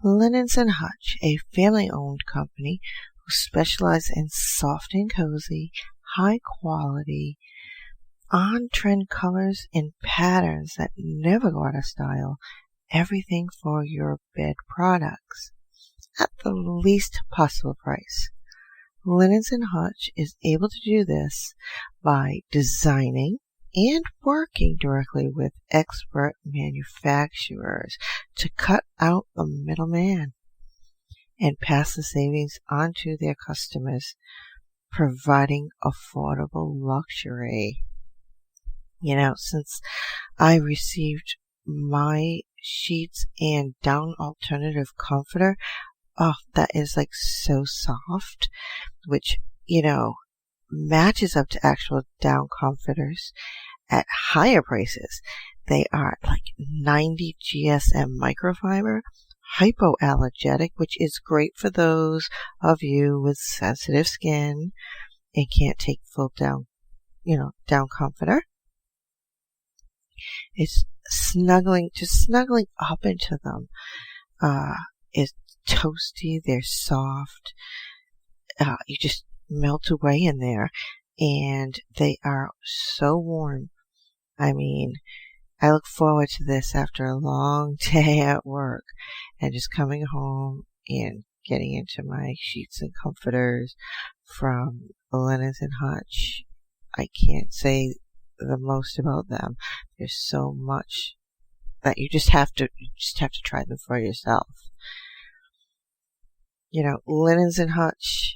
Linens and Hutch, a family-owned company who specialize in soft and cozy, high-quality, on-trend colors and patterns that never go out of style. Everything for your bed products at the least possible price. Linens and Hutch is able to do this by designing and working directly with expert manufacturers to cut out the middleman and pass the savings on to their customers, providing affordable luxury. Since I received my sheets and down alternative comforter, that is like so soft, which, matches up to actual down comforters at higher prices. They are like 90 GSM microfiber, hypoallergenic, which is great for those of you with sensitive skin and can't take full down, down comforter. It's snuggling up into them. It's toasty, they're soft. You just melt away in there, and they are so warm. I look forward to this after a long day at work and just coming home and getting into my sheets and comforters from Linens and Hutch. I can't say the most about them. There's so much that you just have to try them for yourself. Linens and Hutch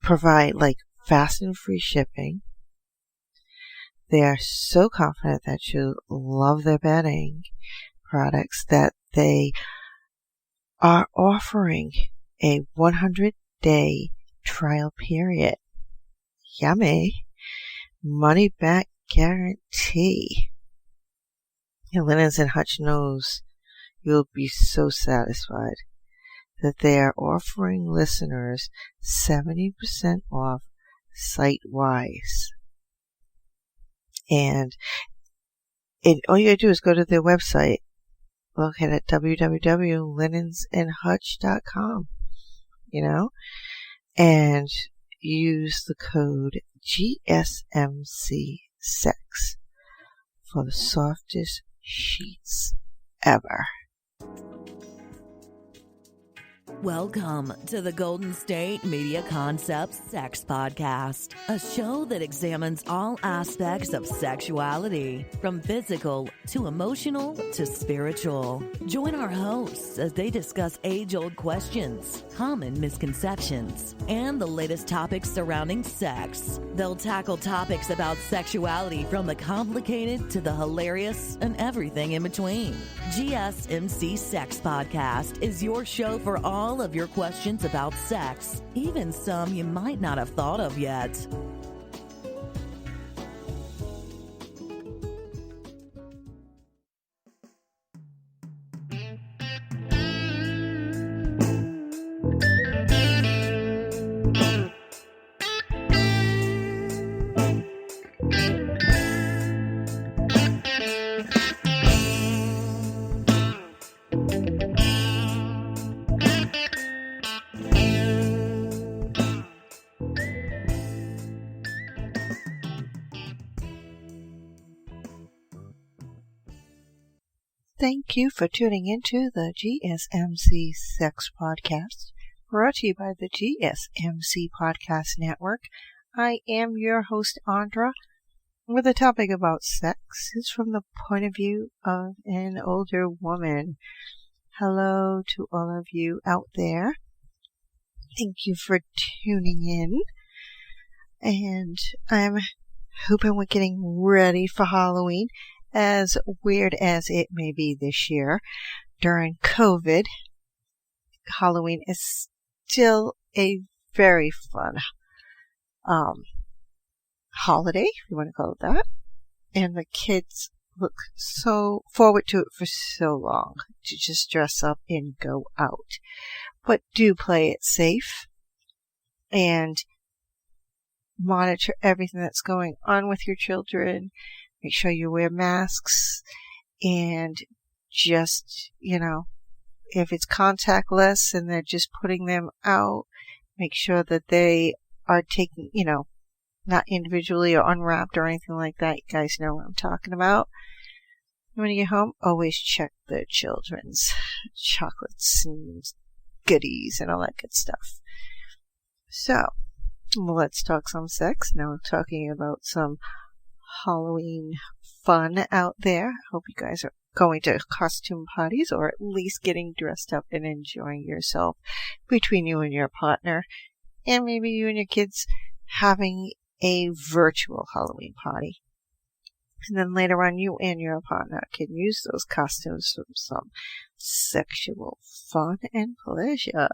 provide fast and free shipping. They are so confident that you love their bedding products that they are offering a 100-day trial period. Yummy. Money back guarantee. Linens and Hutch knows you'll be so satisfied that they are offering listeners 70% off site-wise. And all you gotta do is go to their website, located at www.linensandhutch.com, and use the code GSMC6 for the softest sheets ever. Welcome to the Golden State Media Concepts Sex Podcast, a show that examines all aspects of sexuality, from physical to emotional to spiritual. Join our hosts as they discuss age-old questions, common misconceptions, and the latest topics surrounding sex. They'll tackle topics about sexuality from the complicated to the hilarious and everything in between. GSMC Sex Podcast is your show for all of your questions about sex, even some you might not have thought of yet. Thank you for tuning into the GSMC Sex Podcast, brought to you by the GSMC Podcast Network. I am your host, Andra, with a topic about sex. It's from the point of view of an older woman. Hello to all of you out there. Thank you for tuning in. And I'm hoping we're getting ready for Halloween. As weird as it may be this year, during COVID, Halloween is still a very fun holiday, if you want to call it that. And the kids look so forward to it for so long, to just dress up and go out. But do play it safe and monitor everything that's going on with your children. Make sure you wear masks and just, if it's contactless and they're just putting them out, make sure that they are taking, not individually or unwrapped or anything like that. You guys know what I'm talking about. When you get home, always check the children's chocolates and goodies and all that good stuff. So, let's talk some sex. Now I'm talking about some Halloween fun out there. Hope you guys are going to costume parties or at least getting dressed up and enjoying yourself between you and your partner. And maybe you and your kids having a virtual Halloween party. And then later on, you and your partner can use those costumes for some sexual fun and pleasure.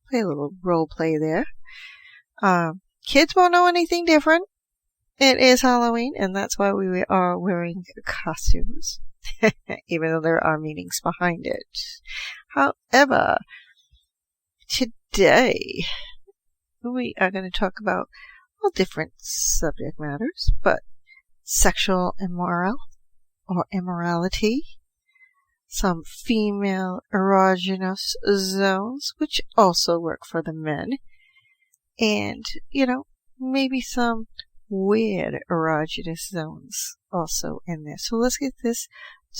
Play a little role play there. Kids won't know anything different. It is Halloween, and that's why we are wearing costumes, even though there are meanings behind it. However, today we are going to talk about all different subject matters, but sexual immorality, some female erogenous zones, which also work for the men, and, maybe some weird erogenous zones also in there. So let's get this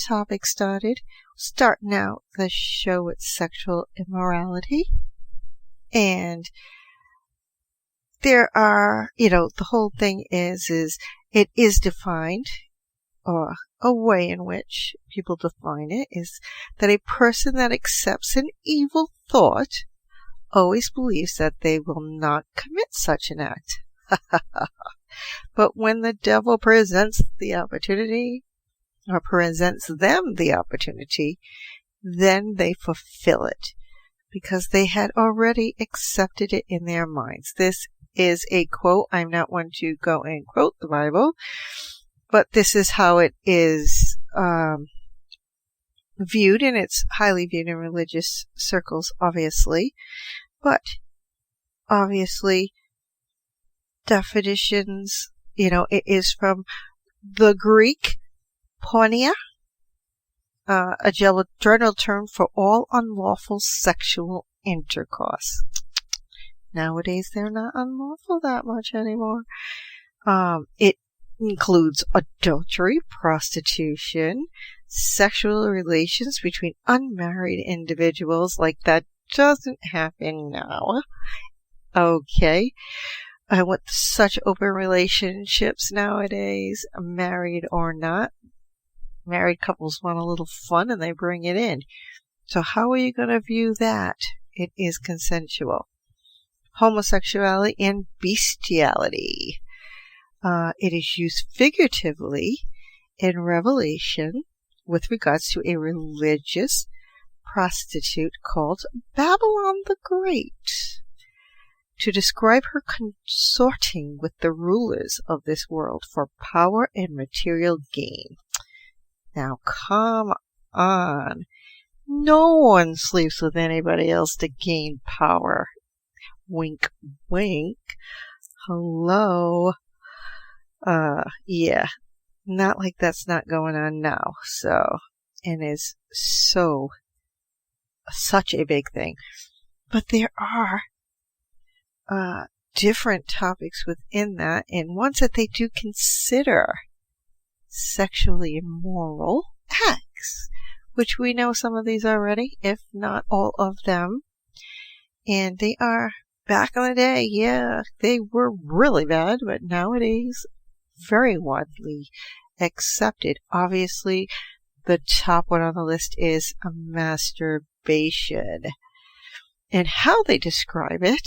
topic started. Starting out the show with sexual immorality. And there are, the whole thing is it is defined, or a way in which people define it is that a person that accepts an evil thought always believes that they will not commit such an act. But when the devil presents the opportunity, or presents them the opportunity, then they fulfill it, because they had already accepted it in their minds. This is a quote. I'm not one to go and quote the Bible, but this is how it is viewed, and it's highly viewed in religious circles, obviously. But obviously, definitions, it is from the Greek porneia, a general term for all unlawful sexual intercourse. Nowadays, they're not unlawful that much anymore. It includes adultery, prostitution, sexual relations between unmarried individuals. Like, that doesn't happen now. Okay. With such open relationships nowadays, married or not, married couples want a little fun and they bring it in. So how are you going to view that? It is consensual. Homosexuality and bestiality. It is used figuratively in Revelation with regards to a religious prostitute called Babylon the Great, to describe her consorting with the rulers of this world for power and material gain. Now, come on. No one sleeps with anybody else to gain power. Wink, wink. Hello. Yeah. Not like that's not going on now. So, and is such a big thing. But there are different topics within that, and ones that they do consider sexually immoral acts, which we know some of these already, if not all of them. And they are, back in the day, yeah, they were really bad, but nowadays, very widely accepted. Obviously, the top one on the list is masturbation. And how they describe it,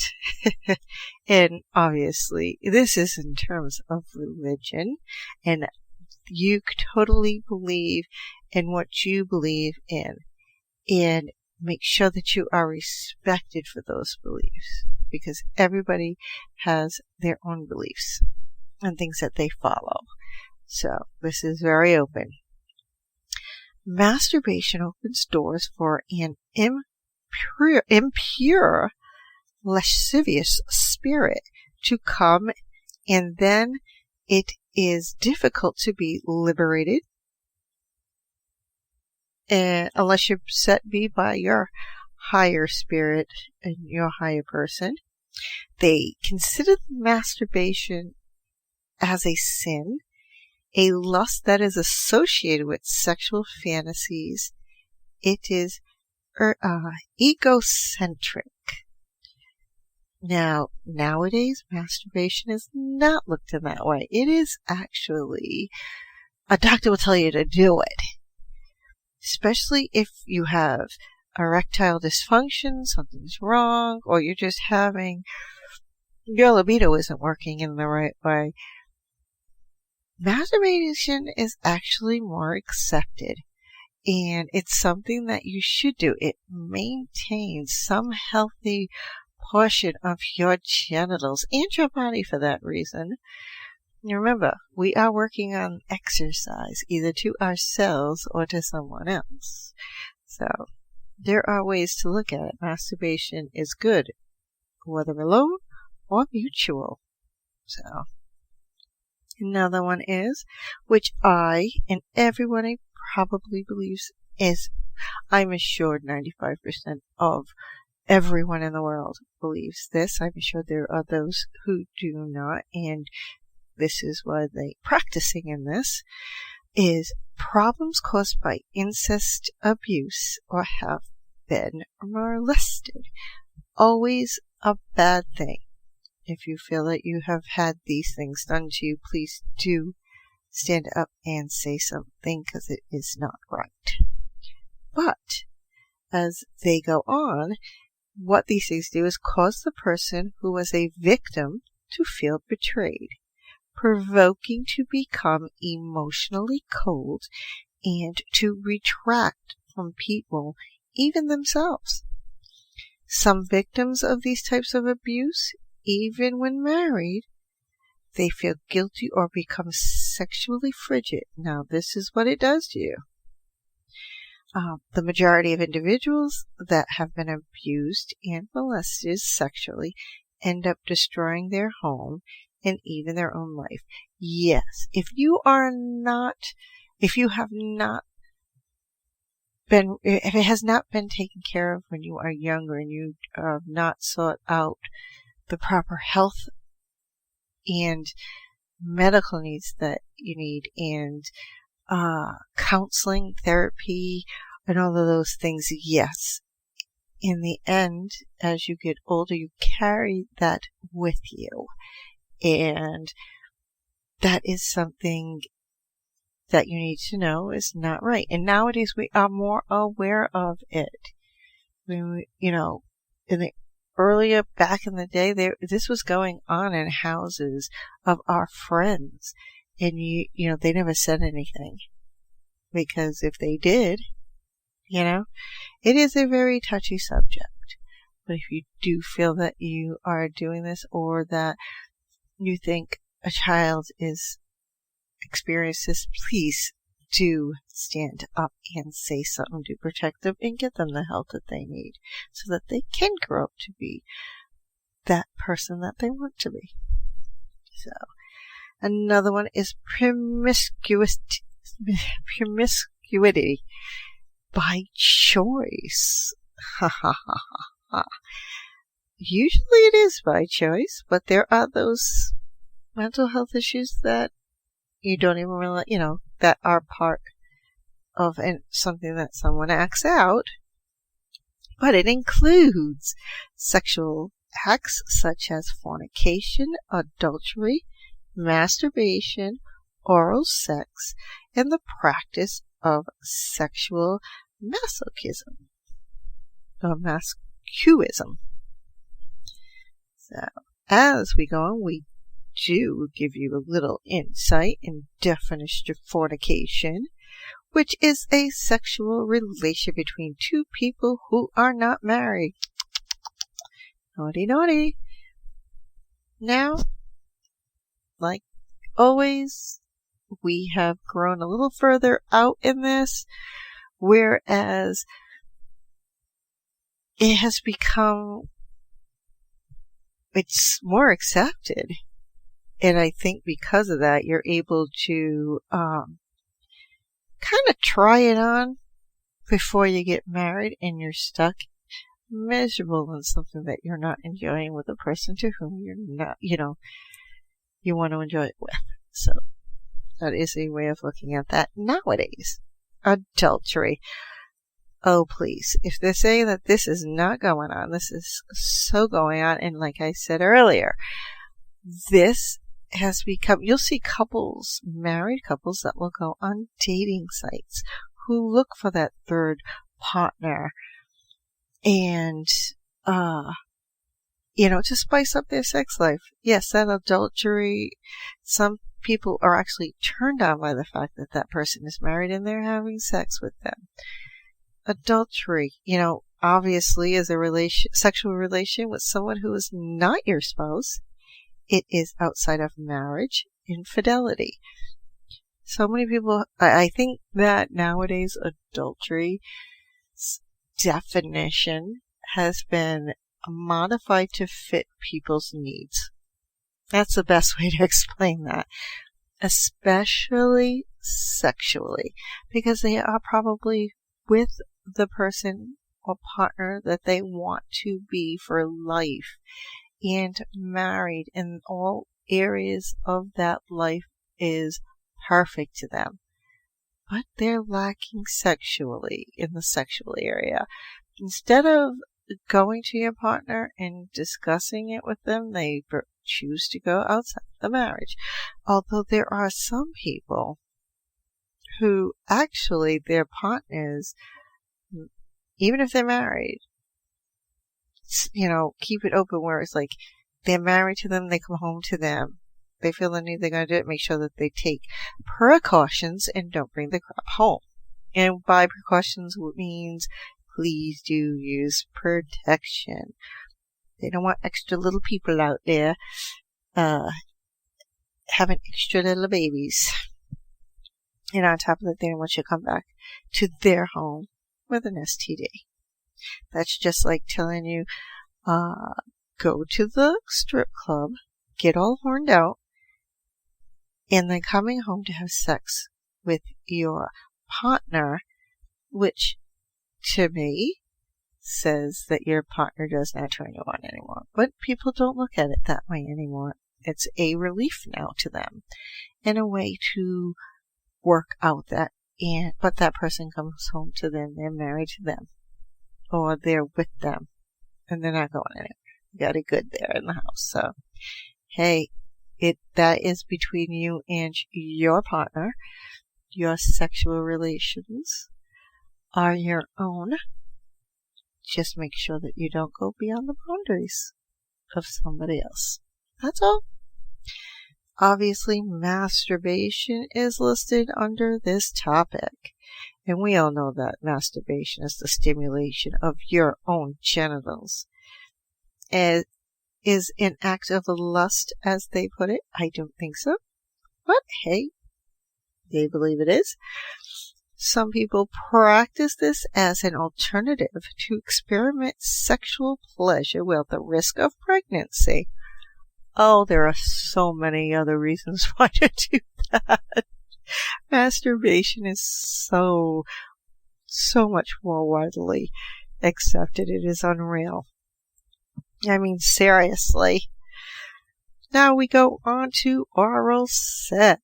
and obviously this is in terms of religion, and you totally believe in what you believe in, and make sure that you are respected for those beliefs, because everybody has their own beliefs and things that they follow. So this is very open. Masturbation opens doors for an impure, lascivious spirit to come, and then it is difficult to be liberated And unless you're set be by your higher spirit and your higher person, they consider masturbation as a sin, a lust that is associated with sexual fantasies. It is egocentric. Now, nowadays, masturbation is not looked in that way. It is actually, a doctor will tell you to do it. Especially if you have erectile dysfunction, something's wrong, or you're just having, your libido isn't working in the right way. Masturbation is actually more accepted, and it's something that you should do. It maintains some healthy portion of your genitals and your body for that reason. Now remember, we are working on exercise, either to ourselves or to someone else. So there are ways to look at it. Masturbation is good, whether alone or mutual. So another one is, which I and everyone probably believes is, I'm assured 95% of everyone in the world believes this. I'm sure there are those who do not, and this is why they're practicing in this, is problems caused by incest abuse or have been molested. Always a bad thing. If you feel that you have had these things done to you, please do stand up and say something, because it is not right. But as they go on, what these things do is cause the person who was a victim to feel betrayed, provoking to become emotionally cold and to retract from people, even themselves. Some victims of these types of abuse, even when married, they feel guilty or become sexually frigid. Now, this is what it does to you. The majority of individuals that have been abused and molested sexually end up destroying their home and even their own life. Yes, if you have not been, if it has not been taken care of when you are younger and you have not sought out the proper health and medical needs that you need, and counseling, therapy, and all of those things, yes, in the end, as you get older, you carry that with you. And that is something that you need to know is not right. And nowadays we are more aware of it. In the earlier, back in the day, this was going on in houses of our friends, and they never said anything, because if they did, it is a very touchy subject. But if you do feel that you are doing this, or that you think a child is experiencing this, please do stand up and say something to protect them and get them the help that they need, so that they can grow up to be that person that they want to be. So, another one is promiscuity by choice. Usually it is by choice, but there are those mental health issues that you don't even really, that are part of something that someone acts out. But it includes sexual acts such as fornication, adultery, masturbation, oral sex, and the practice of sexual masochism or mascuism. So, as we go on, we do give you a little insight and definition of fornication, which is a sexual relation between two people who are not married. Naughty, naughty. Now, like always, we have grown a little further out in this, whereas it has become, it's more accepted. And I think because of that, you're able to kind of try it on before you get married and you're stuck miserable in something that you're not enjoying with a person to whom you're not, you want to enjoy it with. So that is a way of looking at that nowadays. Adultery. Oh, please. If they say that this is not going on, this is so going on. And like I said earlier, this has become, you'll see couples, married couples that will go on dating sites who look for that third partner and, to spice up their sex life. Yes, that adultery, some people are actually turned on by the fact that that person is married and they're having sex with them. Adultery, obviously is a sexual relation with someone who is not your spouse. It is outside of marriage, infidelity. So many people, I think that nowadays adultery's definition has been modified to fit people's needs. That's the best way to explain that. Especially sexually, because they are probably with the person or partner that they want to be for life and married, and all areas of that life is perfect to them. But they're lacking sexually in the sexual area. Instead of going to your partner and discussing it with them, they choose to go outside the marriage. Although there are some people who actually their partners, even if they're married, keep it open where it's like they're married to them, they come home to them. They feel the need, they're going to do it. Make sure that they take precautions and don't bring the crap home. And by precautions means please do use protection. They don't want extra little people out there having extra little babies. And on top of that, they don't want you to come back to their home with an STD. That's just like telling you, go to the strip club, get all horned out, and then coming home to have sex with your partner, which to me says that your partner does not turn you on anymore. But people don't look at it that way anymore. It's a relief now to them and a way to work out that. But that person comes home to them, they're married to them, or they're with them, and they're not going anywhere. You got it good there in the house. So, hey, that is between you and your partner. Your sexual relations are your own. Just make sure that you don't go beyond the boundaries of somebody else. That's all. Obviously, masturbation is listed under this topic. And we all know that masturbation is the stimulation of your own genitals. It is an act of lust, as they put it. I don't think so. But hey, they believe it is. Some people practice this as an alternative to experiment sexual pleasure without the risk of pregnancy. Oh, there are so many other reasons why to do that. Masturbation is so much more widely accepted. It is unreal. I mean, seriously. Now we go on to oral sex,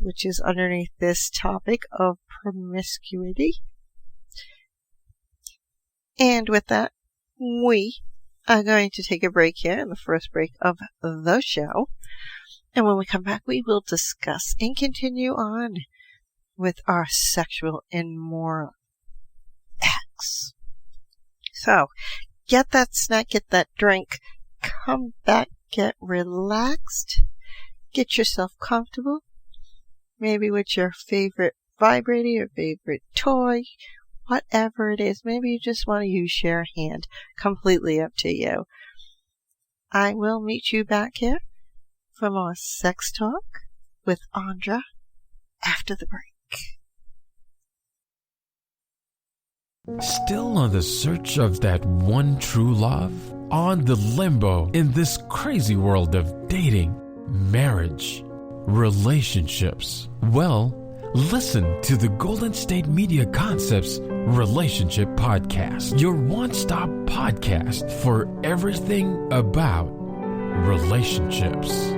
which is underneath this topic of promiscuity. And with that, we are going to take a break here in the first break of the show. And when we come back, we will discuss and continue on with our sexual immoral acts. So, get that snack, get that drink, come back, get relaxed, get yourself comfortable, maybe with your favorite vibrator, your favorite toy, whatever it is. Maybe you just want to use your hand. Completely up to you. I will meet you back here for more sex talk with Andra after the break. Still on the search of that one true love? On the limbo in this crazy world of dating, marriage, relationships? Well, Listen to the Golden State Media Concepts Relationship Podcast, your one-stop podcast for everything about relationships.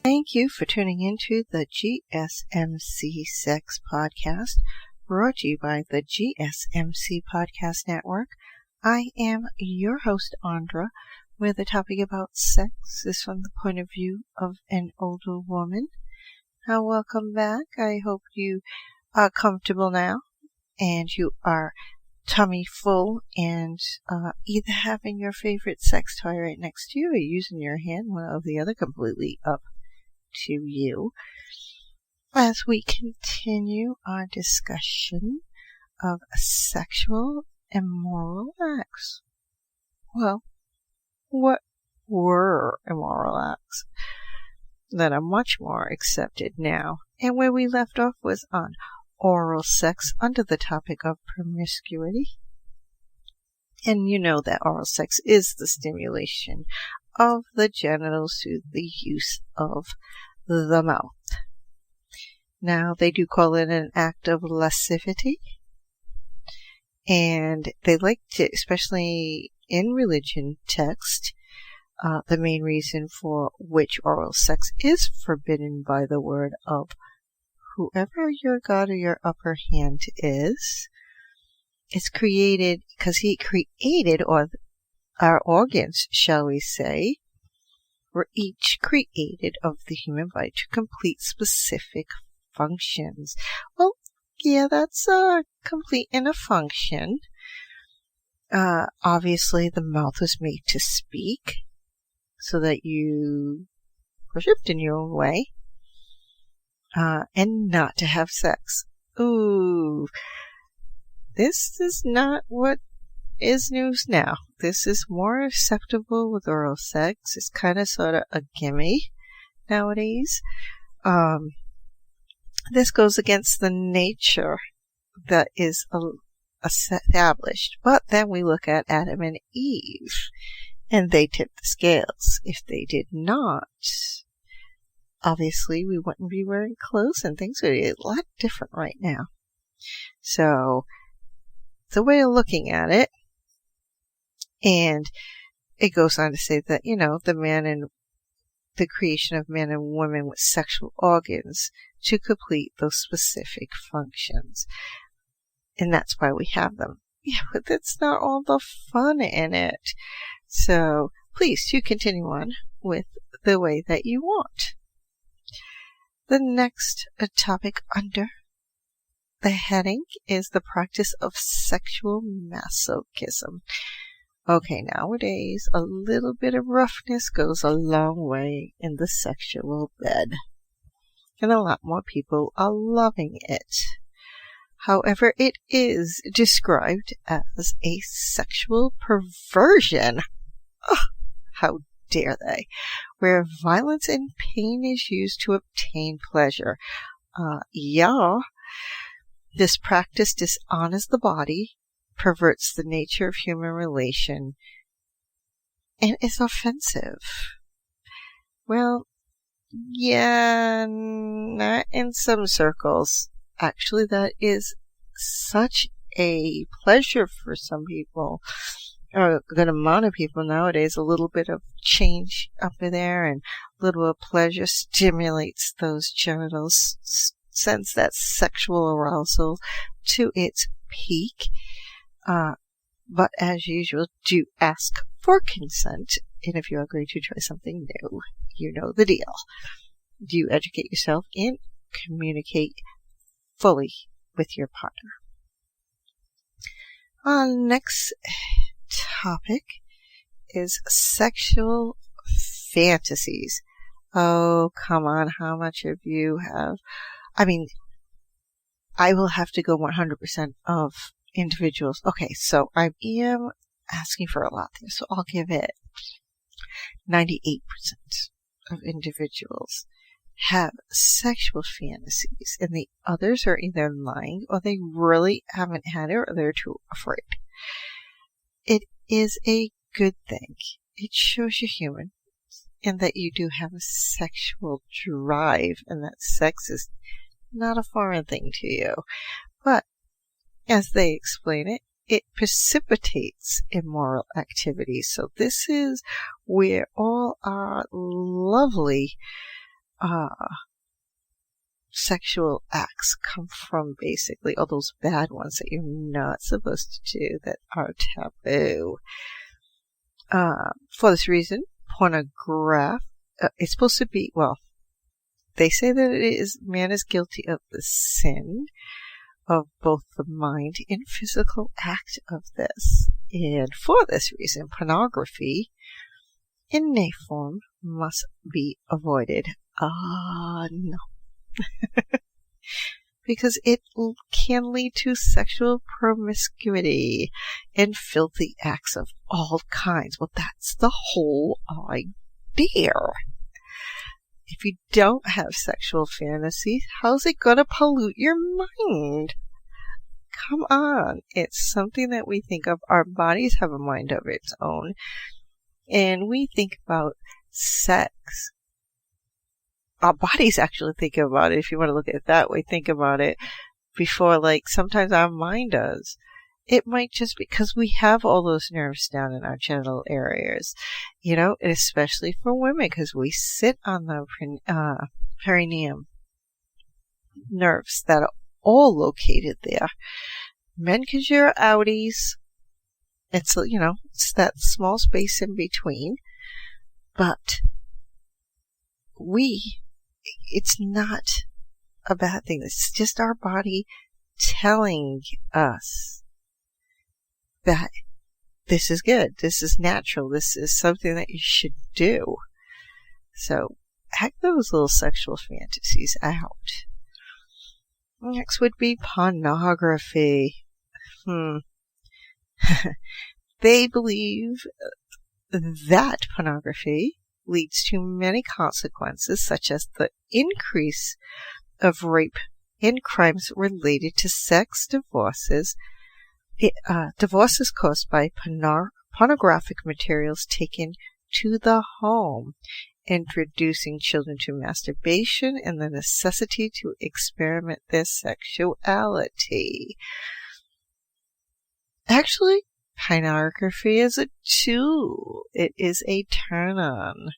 Thank you for tuning into the GSMC Sex Podcast, brought to you by the GSMC Podcast Network. I am your host, Andra, where the topic about sex is from the point of view of an older woman. Welcome back. I hope you are comfortable now and you are tummy full and either having your favorite sex toy right next to you or using your hand, one or the other, completely up to you, as we continue our discussion of sexual immoral acts. Well, what were immoral acts that are much more accepted now? And where we left off was on oral sex under the topic of promiscuity. And you know that oral sex is the stimulation of the genitals through the use of the mouth. Now, they do call it an act of lascivity, and they like to, especially in religion text, the main reason for which oral sex is forbidden by the word of whoever your God or your upper hand is. It's created because he created, or our organs, shall we say, were each created of the human body to complete specific functions. Well, yeah, that's complete in a function. Obviously, the mouth was made to speak so that you worshipped in your own way, and not to have sex. Ooh, this is not what is news now. This is more acceptable with oral sex. It's kind of sort of a gimme nowadays. This goes against the nature that is established. But then we look at Adam and Eve, and they tipped the scales. If they did not, obviously we wouldn't be wearing clothes and things would be a lot different right now. So, the way of looking at it, and it goes on to say that, the man and the creation of men and women with sexual organs to complete those specific functions. And that's why we have them. Yeah, but that's not all the fun in it. So please do continue on with the way that you want. The next topic under the heading is the practice of sexual masochism. Okay, nowadays, a little bit of roughness goes a long way in the sexual bed. And a lot more people are loving it. However, it is described as a sexual perversion. Oh, how dare they? Where violence and pain is used to obtain pleasure. This practice dishonors the body, perverts the nature of human relation, and is offensive. Well, yeah, not in some circles. Actually, that is such a pleasure for some people, or a good amount of people nowadays. A little bit of change up in there and a little bit of pleasure stimulates those genitals, sends that sexual arousal to its peak. But as usual, do ask for consent. And if you are going to try something new, you know the deal. Do educate yourself and communicate fully with your partner. Our next topic is sexual fantasies. Oh, come on. How much of you have? I mean, I will have to go 100% of individuals. Okay, so I am asking for a lot there, so I'll give it 98% of individuals have sexual fantasies, and the others are either lying or they really haven't had it or they're too afraid. It is a good thing. It shows you're human and that you do have a sexual drive and that sex is not a foreign thing to you. But as they explain it, it precipitates immoral activity. So this is where all our lovely sexual acts come from, basically, all those bad ones that you're not supposed to do that are taboo. For this reason, it's supposed to be, well, they say that man is guilty of the sin of both the mind and physical act of this. And for this reason, pornography in any form must be avoided. No. Because it can lead to sexual promiscuity and filthy acts of all kinds. Well, that's the whole idea. If you don't have sexual fantasies, how's it going to pollute your mind? Come on. It's something that we think of. Our bodies have a mind of its own. And we think about sex. Our bodies actually think about it, if you want to look at it that way, think about it before, like, sometimes our mind does. It might just because we have all those nerves down in our genital areas, you know, especially for women, because we sit on the perineum nerves that are all located there. Men, because you're outies, it's, you know, it's that small space in between, but it's not a bad thing. It's just our body telling us that this is good, this is natural, this is something that you should do. So act those little sexual fantasies out. Next would be pornography. They believe that pornography leads to many consequences, such as the increase of rape and crimes related to sex, divorces caused by pornographic materials taken to the home, introducing children to masturbation and the necessity to experiment their sexuality. Actually, pornography is a tool. It is a turn-on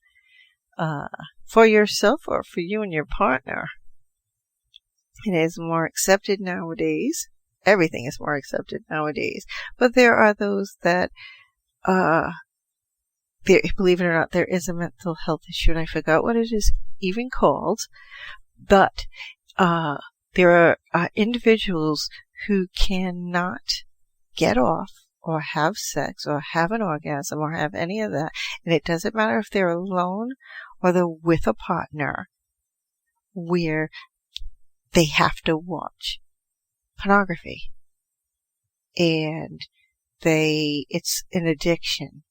for yourself or for you and your partner. It is more accepted nowadays. Everything is more accepted nowadays. But there are those that, believe it or not, there is a mental health issue, and I forgot what it is even called. But there are individuals who cannot get off or have sex or have an orgasm or have any of that. And it doesn't matter if they're alone or they're with a partner, where they have to watch pornography. And it's an addiction.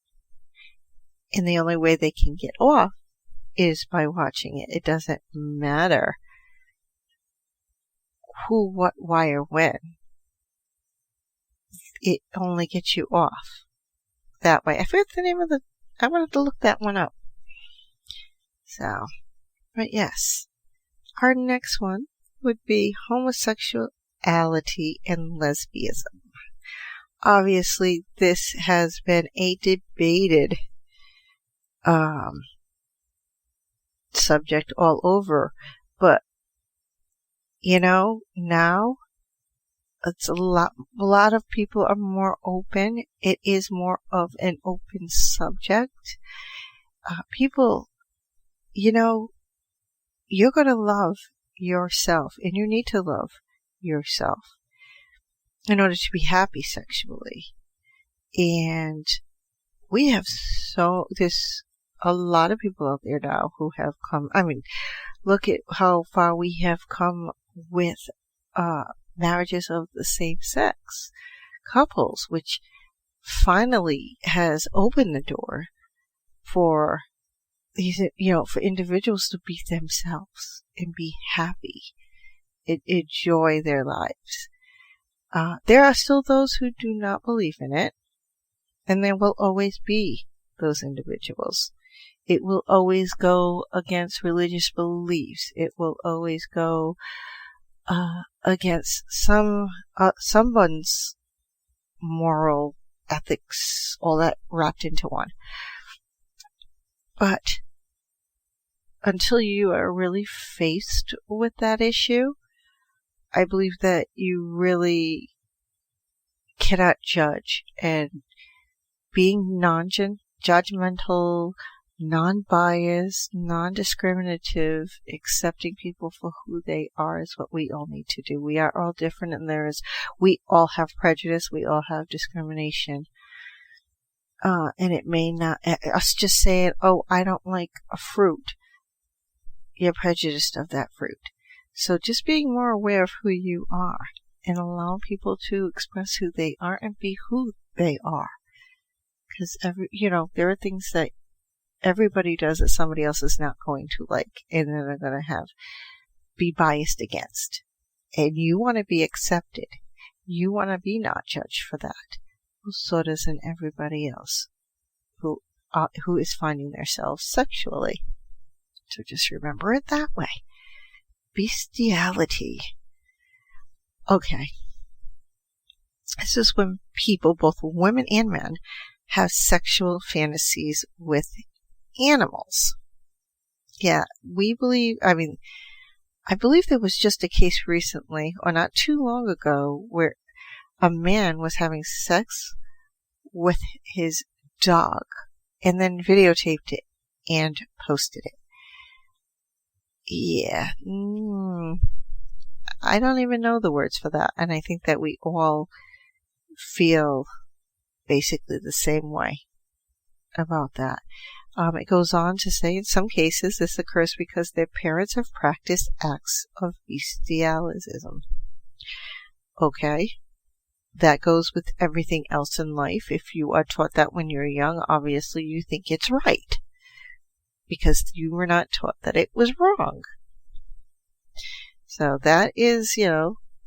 And the only way they can get off is by watching it. It doesn't matter who, what, why, or when. It only gets you off that way. I forget the name of I wanted to look that one up. So, but yes. Our next one would be homosexuality and lesbianism. Obviously, this has been a debated subject all over, but you know, now it's a lot of people are more open. It is more of an open subject. People, you know, you're going to love yourself, and you need to love yourself in order to be happy sexually. And we have this a lot of people out there now who have come. I mean, look at how far we have come with marriages of the same sex couples, which finally has opened the door for these, for individuals to be themselves and be happy and enjoy their lives. There are still those who do not believe in it, and there will always be those individuals. It will always go against religious beliefs. It will always go against someone's moral ethics, all that wrapped into one. But until you are really faced with that issue, I believe that you really cannot judge. And being non-judgmental, non-biased, non-discriminative, accepting people for who they are is what we all need to do. We are all different, and we all have prejudice, we all have discrimination. And it may not, us just saying, oh, I don't like a fruit, you're prejudiced of that fruit. So just being more aware of who you are and allow people to express who they are and be who they are. Because there are things that everybody does that somebody else is not going to like, and then they're going to be biased against. And you want to be accepted. You want to be not judged for that. So doesn't everybody else who is finding themselves sexually. So just remember it that way. Bestiality. Okay. This is when people, both women and men, have sexual fantasies with animals. Yeah, I believe there was just a case recently, or not too long ago, where a man was having sex with his dog and then videotaped it and posted it. Yeah. I don't even know the words for that, and I think that we all feel basically the same way about that. It goes on to say, in some cases, this occurs because their parents have practiced acts of bestialism. Okay. That goes with everything else in life. If you are taught that when you're young, obviously you think it's right, because you were not taught that it was wrong. So that is,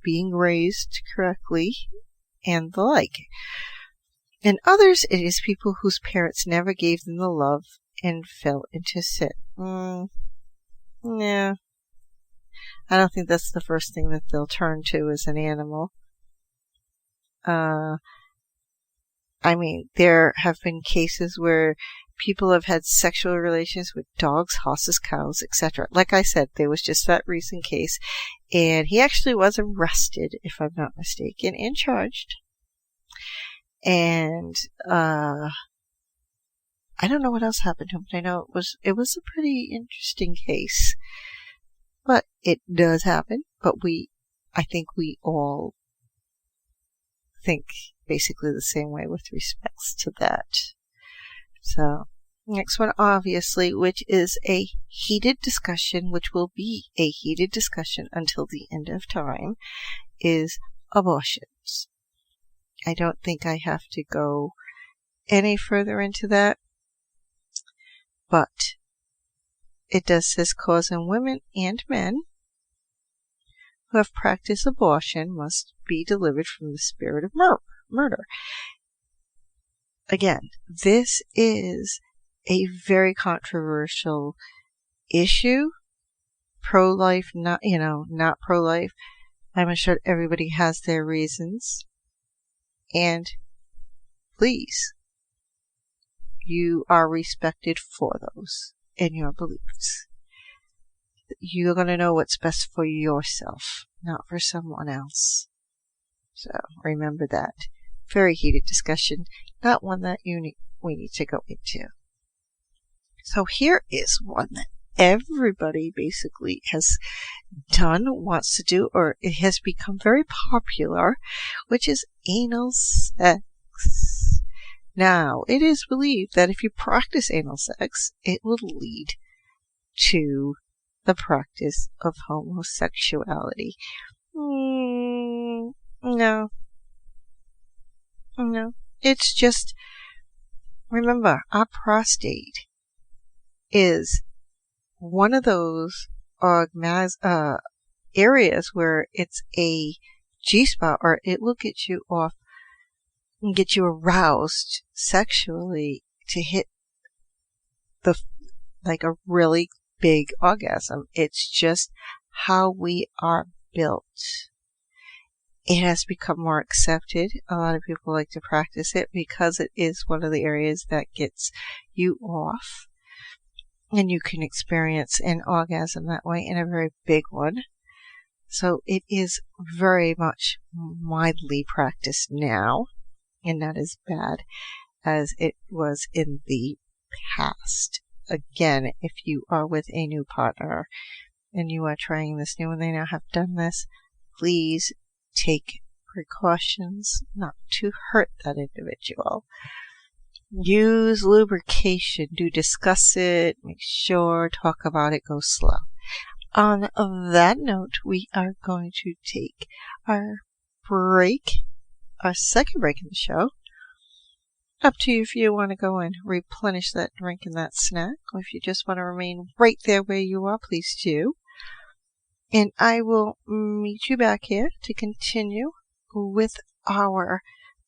being raised correctly and the like. In others, it is people whose parents never gave them the love and fell into sin. Yeah. I don't think that's the first thing that they'll turn to as an animal. There have been cases where people have had sexual relations with dogs, horses, cows, etc. Like I said, there was just that recent case, and he actually was arrested, if I'm not mistaken, and charged. And I don't know what else happened to him, but I know it was a pretty interesting case. But it does happen. But I think we all think basically the same way with respects to that. So, next one, obviously, which is a heated discussion, which will be a heated discussion until the end of time, is abortions. I don't think I have to go any further into that, but it does say cause in women and men who have practiced abortion must be delivered from the spirit of murder. Again, this is a very controversial issue. Pro-life, not pro-life. I'm sure everybody has their reasons. And please, you are respected for those in your beliefs. You're going to know what's best for yourself, not for someone else. So remember that. Very heated discussion, not one that we need to go into. So here is one that everybody basically has done, wants to do, or it has become very popular, which is anal sex. Now, it is believed that if you practice anal sex, it will lead to the practice of homosexuality. No. It's just, remember, our prostate is one of those areas where it's a G-spot, or it will get you off and get you aroused sexually to hit like a really big orgasm. It's just how we are built. It has become more accepted. A lot of people like to practice it because it is one of the areas that gets you off, and you can experience an orgasm that way, and a very big one. So it is very much widely practiced now, and not as bad as it was in the past. Again, if you are with a new partner and you are trying this new and they now have done this, please take precautions not to hurt that individual. Use lubrication. Do discuss it. Make sure. Talk about it. Go slow. On that note, we are going to take our break, our second break in the show. Up to you if you want to go and replenish that drink and that snack, or if you just want to remain right there where you are, please do. And I will meet you back here to continue with our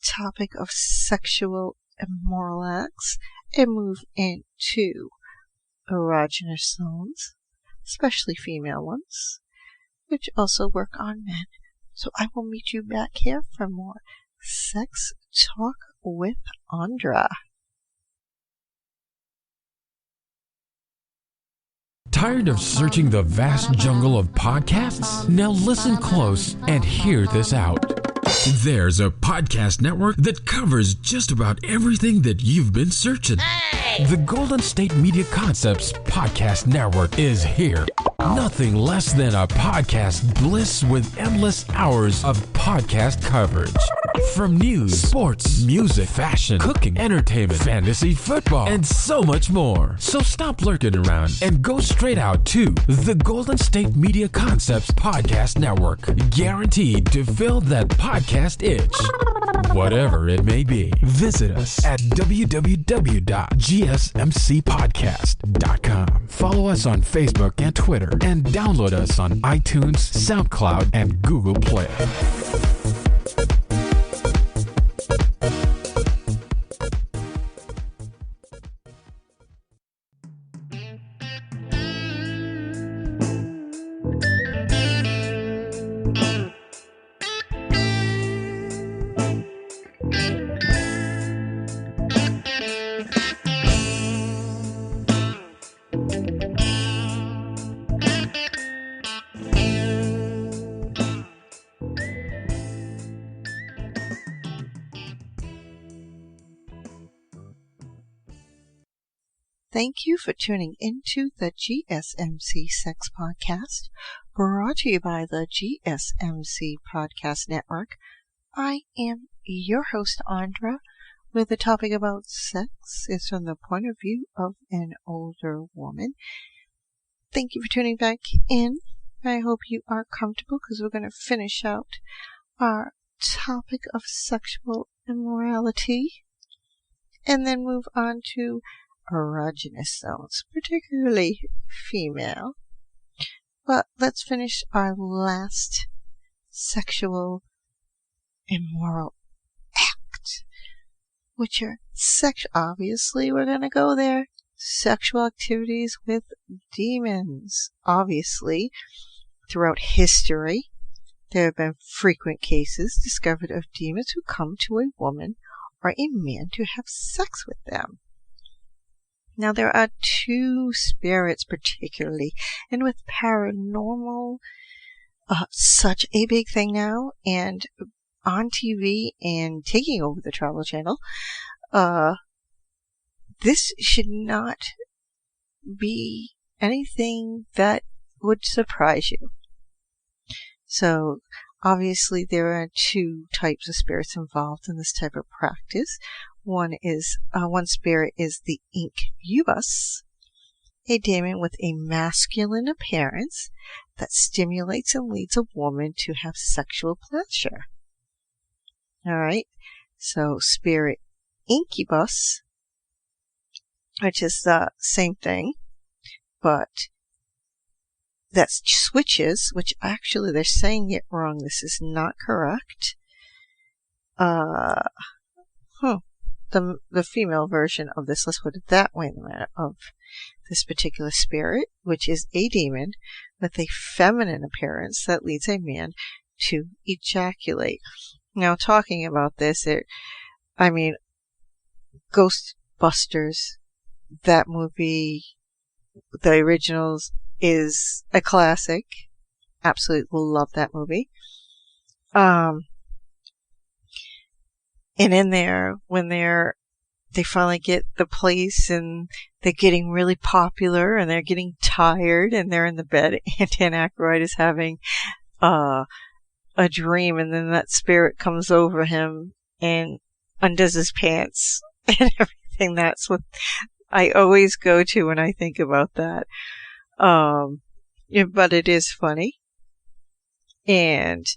topic of sexual immoral acts and move into erogenous zones, especially female ones, which also work on men. So I will meet you back here for more Sex Talk with Andra. Tired of searching the vast jungle of podcasts? Now listen close and hear this out. There's a podcast network that covers just about everything that you've been searching. Hey! The Golden State Media Concepts Podcast Network is here. Nothing less than a podcast bliss with endless hours of podcast coverage. From news, sports, music, fashion, cooking, entertainment, fantasy, football, and so much more. So stop lurking around and go straight out to the Golden State Media Concepts Podcast Network. Guaranteed to fill that podcast itch. Whatever it may be. Visit us at www.gsmcpodcast.com. Follow us on Facebook and Twitter, and download us on iTunes, SoundCloud, and Google Play. Thank you for tuning into the GSMC Sex Podcast, brought to you by the GSMC Podcast Network. I am your host, Andra, with the topic about sex is from the point of view of an older woman. Thank you for tuning back in. I hope you are comfortable, because we're going to finish out our topic of sexual immorality and then move on to erogenous zones, particularly female. But let's finish our last sexual immoral act, which are obviously we're going to go there, sexual activities with demons. Obviously, throughout history, there have been frequent cases discovered of demons who come to a woman or a man to have sex with them. Now, there are two spirits particularly, and with paranormal, such a big thing now, and on TV and taking over the Travel Channel, this should not be anything that would surprise you. So, obviously, there are two types of spirits involved in this type of practice. One spirit is the incubus, a demon with a masculine appearance that stimulates and leads a woman to have sexual pleasure. Alright, so spirit incubus, which is the same thing, but that switches, which actually they're saying it wrong. This is not correct. The female version of this, let's put it that way, of this particular spirit, which is a demon with a feminine appearance that leads a man to ejaculate. Now, talking about this, Ghostbusters, that movie, the originals, is a classic. Absolutely love that movie. And in there, when they finally get the place and they're getting really popular and they're getting tired and they're in the bed, and Dan Aykroyd is having a dream, and then that spirit comes over him and undoes his pants and everything. That's what I always go to when I think about that. But it is funny. And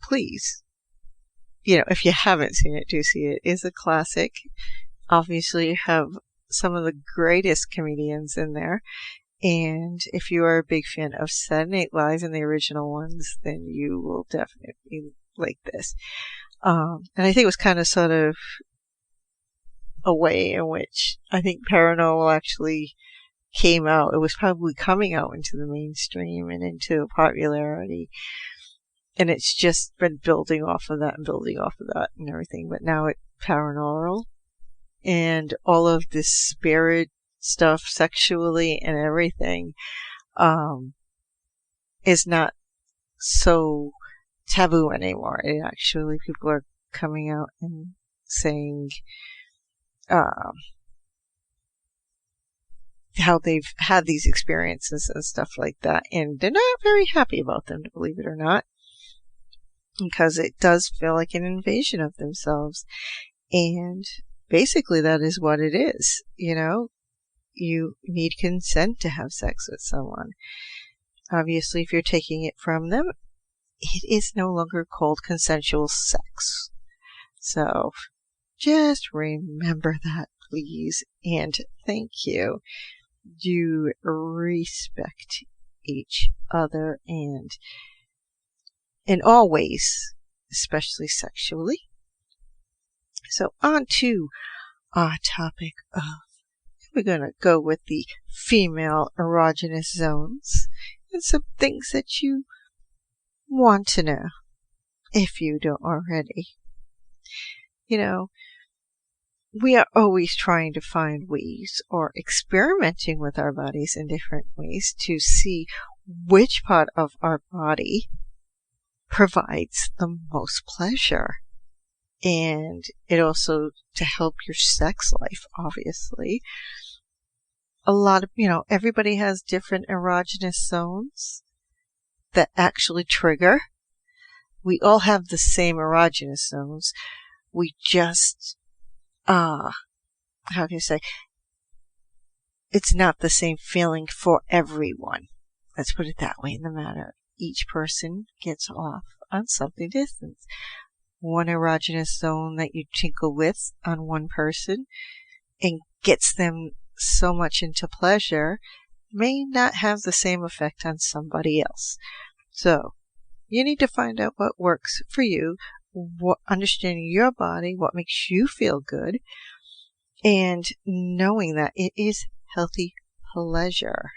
please, if you haven't seen it, do see it. It's a classic. Obviously, you have some of the greatest comedians in there. And if you are a big fan of Saturday Night Live and the original ones, then you will definitely like this. And I think it was kind of sort of a way in which I think paranormal actually came out. It was probably coming out into the mainstream and into popularity. And it's just been building off of that and everything. But now it's paranormal. And all of this spirit stuff sexually and everything is not so taboo anymore. It actually, people are coming out and saying how they've had these experiences and stuff like that, and they're not very happy about them, believe it or not, because it does feel like an invasion of themselves. And basically that is what it is. You need consent to have sex with someone. Obviously, if you're taking it from them, it is no longer called consensual sex. So just remember that, please, and thank you. Do respect each other and in all ways, especially sexually. So on to our topic of, we're going to go with the female erogenous zones and some things that you want to know if you don't already. We are always trying to find ways or experimenting with our bodies in different ways to see which part of our body provides the most pleasure. And it also to help your sex life, obviously. A lot of, everybody has different erogenous zones that actually trigger. We all have the same erogenous zones. We just, how can you say, it's not the same feeling for everyone. Let's put it that way, in the matter. Each person gets off on something different. One erogenous zone that you tinkle with on one person and gets them so much into pleasure may not have the same effect on somebody else. So you need to find out what works for you, understanding your body, what makes you feel good, and knowing that it is healthy pleasure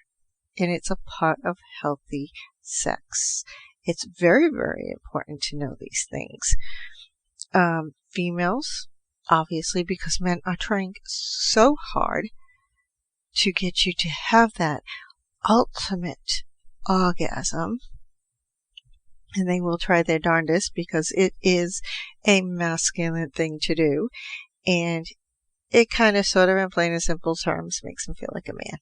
and it's a part of healthy sex. It's very, very important to know these things. Females, obviously, because men are trying so hard to get you to have that ultimate orgasm, and they will try their darndest because it is a masculine thing to do, and it kind of sort of, in plain and simple terms, makes them feel like a man.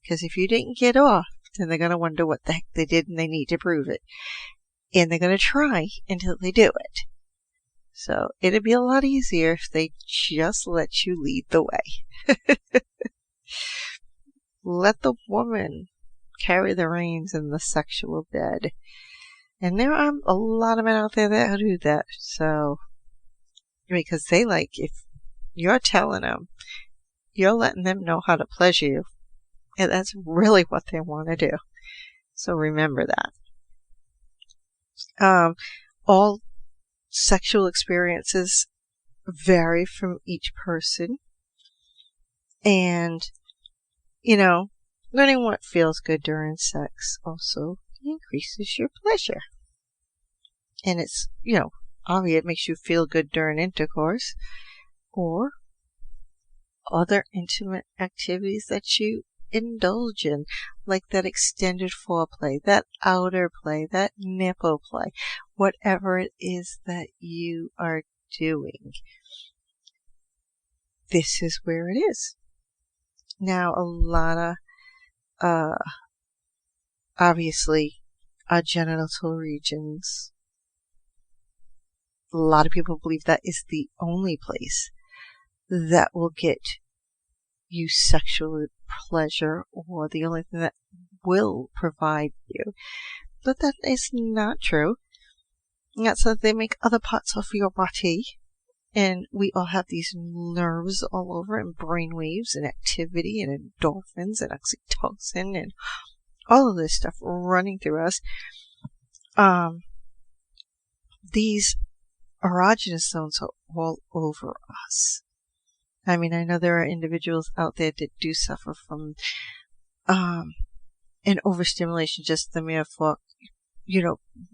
Because if you didn't get off, then they're going to wonder what the heck they did, and they need to prove it. And they're going to try until they do it. So it'd be a lot easier if they just let you lead the way. Let the woman carry the reins in the sexual bed. And there are a lot of men out there that do that. So, because they like, if you're telling them, you're letting them know how to pleasure you. And that's really what they want to do. So remember that. All sexual experiences vary from each person. And, learning what feels good during sex also increases your pleasure. And it's, obviously it makes you feel good during intercourse or other intimate activities that you indulge in, like that extended foreplay, that outer play, that nipple play, whatever it is that you are doing. This is where it is. Now, a lot of, obviously, our genital regions, a lot of people believe that is the only place that will get you sexual pleasure, or the only thing that will provide you. But that is not true. That's how they make other parts of your body. And we all have these nerves all over, and brainwaves, and activity, and endorphins, and oxytocin, and all of this stuff running through us. These erogenous zones are all over us. I mean, I know there are individuals out there that do suffer from an overstimulation, just the mere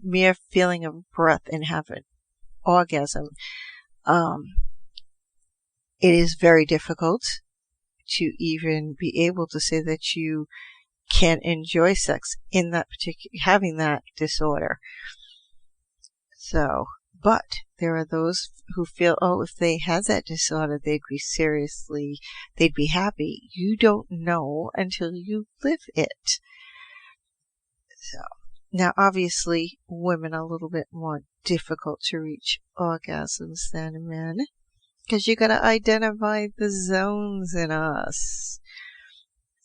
mere feeling of breath and have an orgasm. It is very difficult to even be able to say that you can enjoy sex in that having that disorder. So, but there are those who feel, if they had that disorder, they'd be happy. You don't know until you live it. So, now obviously women are a little bit more difficult to reach orgasms than men, because you gotta identify the zones in us.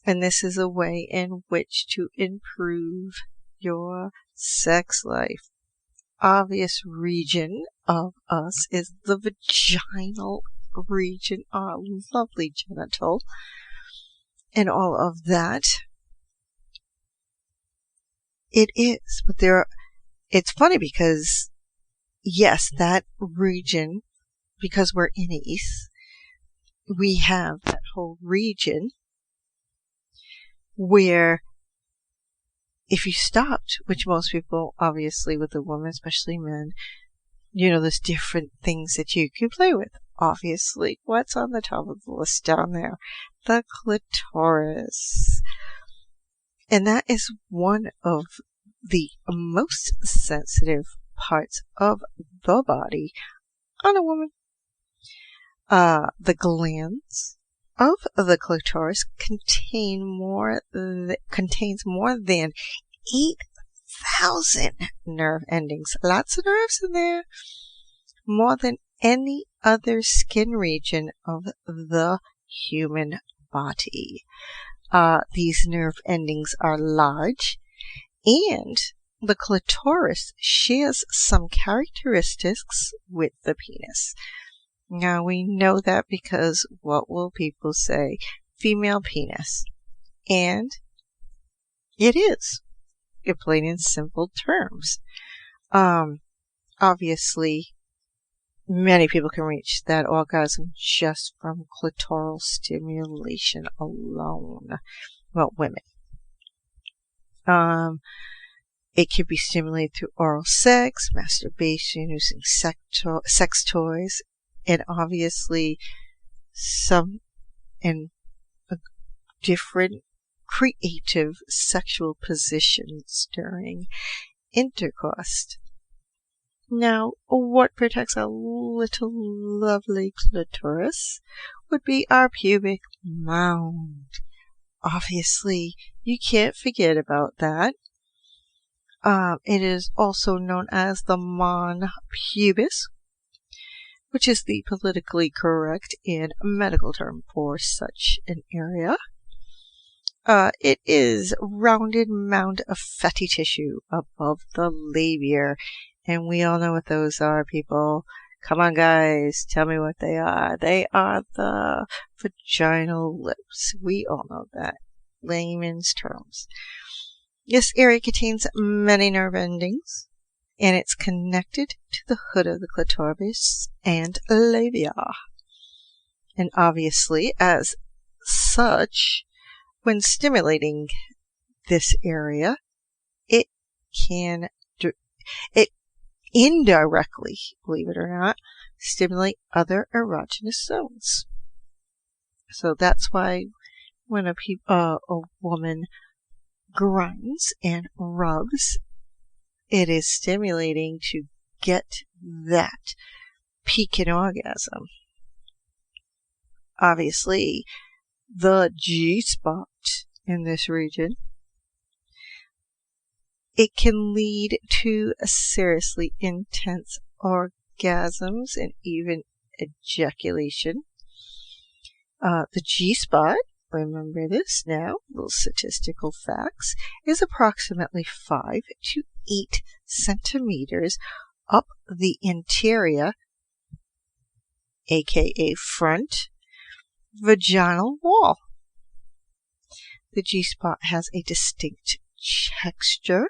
And this is a way in which to improve your sex life. Obvious region of us is the vaginal region, our lovely genital, and all of that. It is, but it's funny because, yes, that region, because we're innies, we have that whole region where if you stopped, which most people, obviously with the women, especially men, there's different things that you can play with. Obviously, what's on the top of the list down there? The clitoris. And that is one of the most sensitive parts of the body on a woman. The glands of the clitoris contains more than 8,000 nerve endings. Lots of nerves in there. More than any other skin region of the human body. These nerve endings are large, and the clitoris shares some characteristics with the penis. Now, we know that because what will people say? Female penis. And it is, in plain and simple terms. Obviously, many people can reach that orgasm just from clitoral stimulation alone. Well, women. It can be stimulated through oral sex, masturbation, using sex toys, and obviously some in different creative sexual positions during intercourse. Now, what protects our little lovely clitoris would be our pubic mound. Obviously, you can't forget about that. It is also known as the mons pubis, which is the politically correct and medical term for such an area. It is a rounded mound of fatty tissue above the labia, and we all know what those are, people. Come on, guys, tell me what they are. They are the vaginal lips. We all know that. Layman's terms. This area contains many nerve endings, and it's connected to the hood of the clitoris and labia. And obviously, as such, when stimulating this area, it indirectly, believe it or not, stimulate other erogenous zones. So that's why when a woman grinds and rubs, it is stimulating to get that peak in orgasm. Obviously, the G-spot in this region, it can lead to a seriously intense orgasms and even ejaculation. The G-spot, remember this now, little statistical facts, is approximately 5 to 8 centimeters up the interior, aka front, vaginal wall. The G-spot has a distinct texture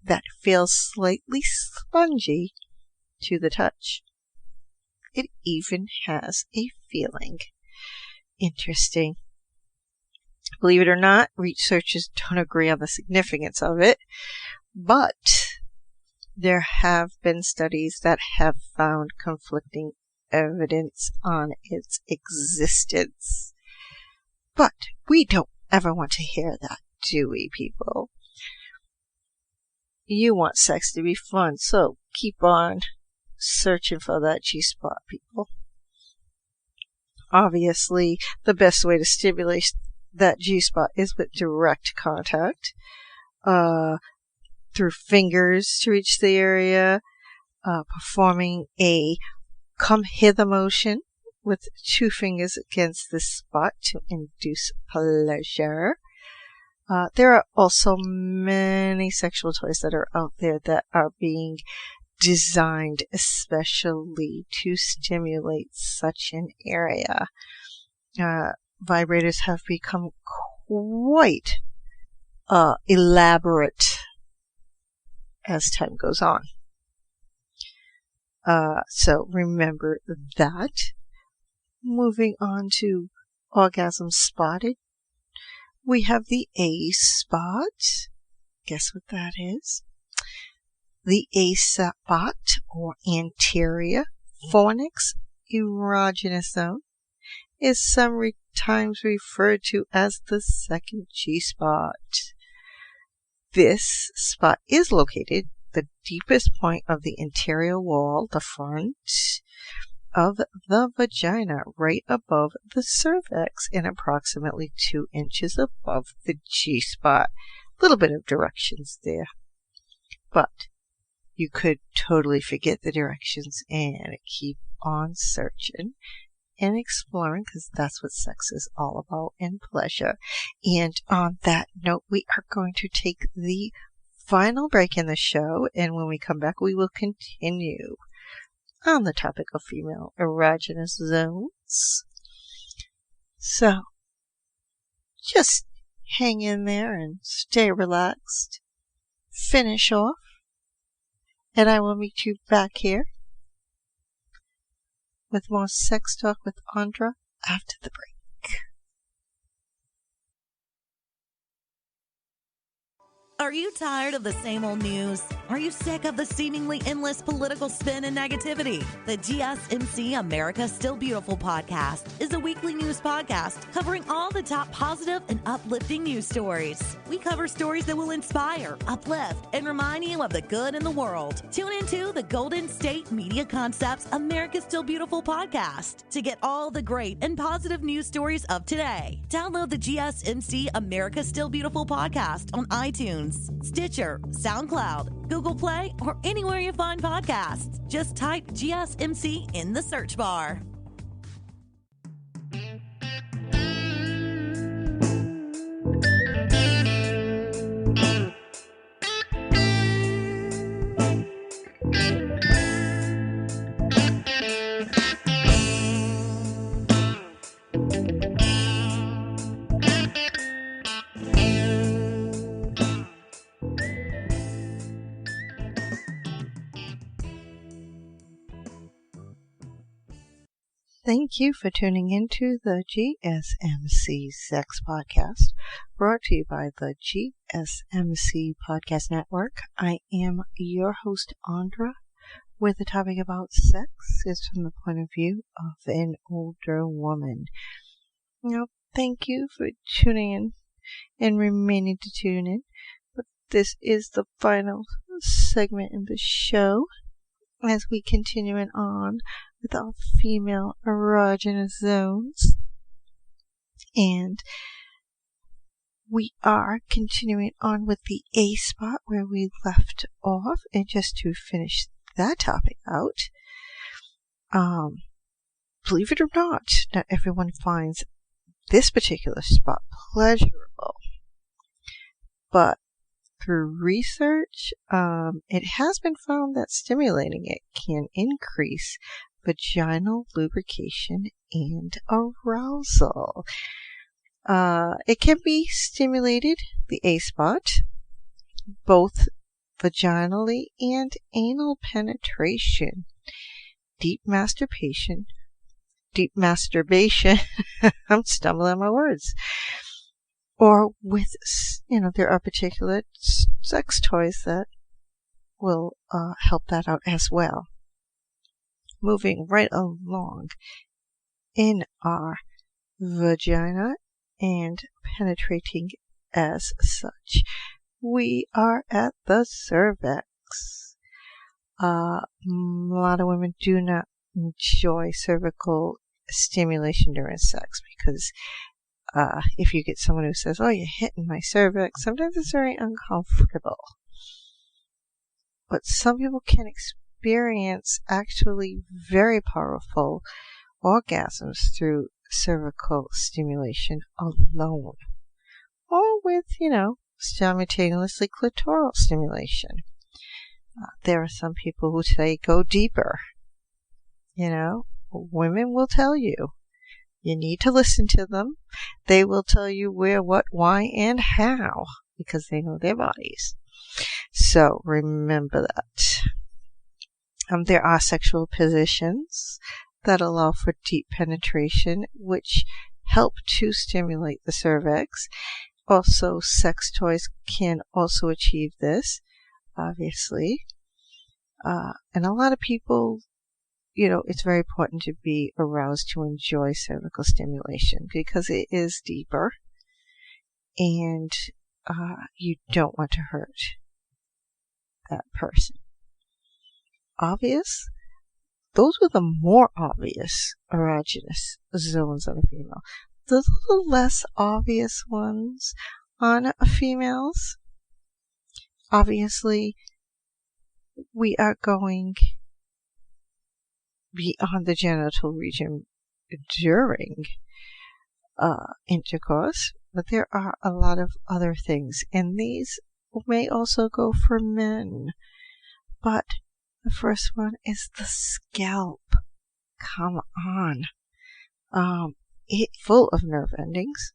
that feels slightly spongy to the touch. It even has a feeling. Interesting. Believe it or not, researchers don't agree on the significance of it, but there have been studies that have found conflicting evidence on its existence. But we don't ever want to hear that, do we, people? You want sex to be fun, so keep on searching for that G-spot, people. Obviously, the best way to stimulate that G-spot is with direct contact, through fingers to reach the area, performing a come hither motion with 2 fingers against the spot to induce pleasure. There are also many sexual toys that are out there that are being designed especially to stimulate such an area. Vibrators have become quite elaborate as time goes on. So remember that. Moving on to orgasm spotted, we have the A spot. Guess what that is? The A spot, or anterior fornix erogenous zone, is sometimes referred to as the second G-spot. This spot is located the deepest point of the interior wall, the front of the vagina, right above the cervix and approximately 2 inches above the G-spot. A little bit of directions there, but you could totally forget the directions and keep on searching and exploring, because that's what sex is all about, and pleasure. And on that note, we are going to take the final break in the show, and when we come back, we will continue on the topic of female erogenous zones. So, just hang in there and stay relaxed. Finish off, and I will meet you back here with more Sex Talk with Andra after the break. Are you tired of the same old news? Are you sick of the seemingly endless political spin and negativity? The GSMC America's Still Beautiful podcast is a weekly news podcast covering all the top positive and uplifting news stories. We cover stories that will inspire, uplift, and remind you of the good in the world. Tune into the Golden State Media Concepts America's Still Beautiful podcast to get all the great and positive news stories of today. Download the GSMC America's Still Beautiful podcast on iTunes, iTunes, Stitcher, SoundCloud, Google Play, or anywhere you find podcasts. Just type GSMC in the search bar. Thank you for tuning into the GSMC Sex Podcast, brought to you by the GSMC Podcast Network. I am your host, Andra, where the topic about sex is from the point of view of an older woman. Now, thank you for tuning in and remaining to tune in. But this is the final segment in the show as we continue on with our female erogenous zones. And we are continuing on with the A spot where we left off. And just to finish that topic out, believe it or not everyone finds this particular spot pleasurable. But through research, it has been found that stimulating it can increase vaginal lubrication and arousal. It can be stimulated, the A spot, both vaginally and anal penetration, deep masturbation, I'm stumbling on my words, or with, there are particular sex toys that will help that out as well. Moving right along in our vagina and penetrating as such, we are at the cervix. A lot of women do not enjoy cervical stimulation during sex because if you get someone who says, "Oh, you're hitting my cervix," sometimes it's very uncomfortable. But some people can experience actually very powerful orgasms through cervical stimulation alone, or with, simultaneously clitoral stimulation. There are some people who say go deeper. Women will tell you. You need to listen to them. They will tell you where, what, why, and how, because they know their bodies. So remember that. There are sexual positions that allow for deep penetration, which help to stimulate the cervix. Also, sex toys can also achieve this, obviously. And a lot of people, it's very important to be aroused to enjoy cervical stimulation because it is deeper and you don't want to hurt that person. Obvious? Those were the more obvious erogenous zones on a female. Those are the less obvious ones on females. Obviously, we are going beyond the genital region during intercourse, but there are a lot of other things, and these may also go for men. But the first one is the scalp. Come on. It's full of nerve endings.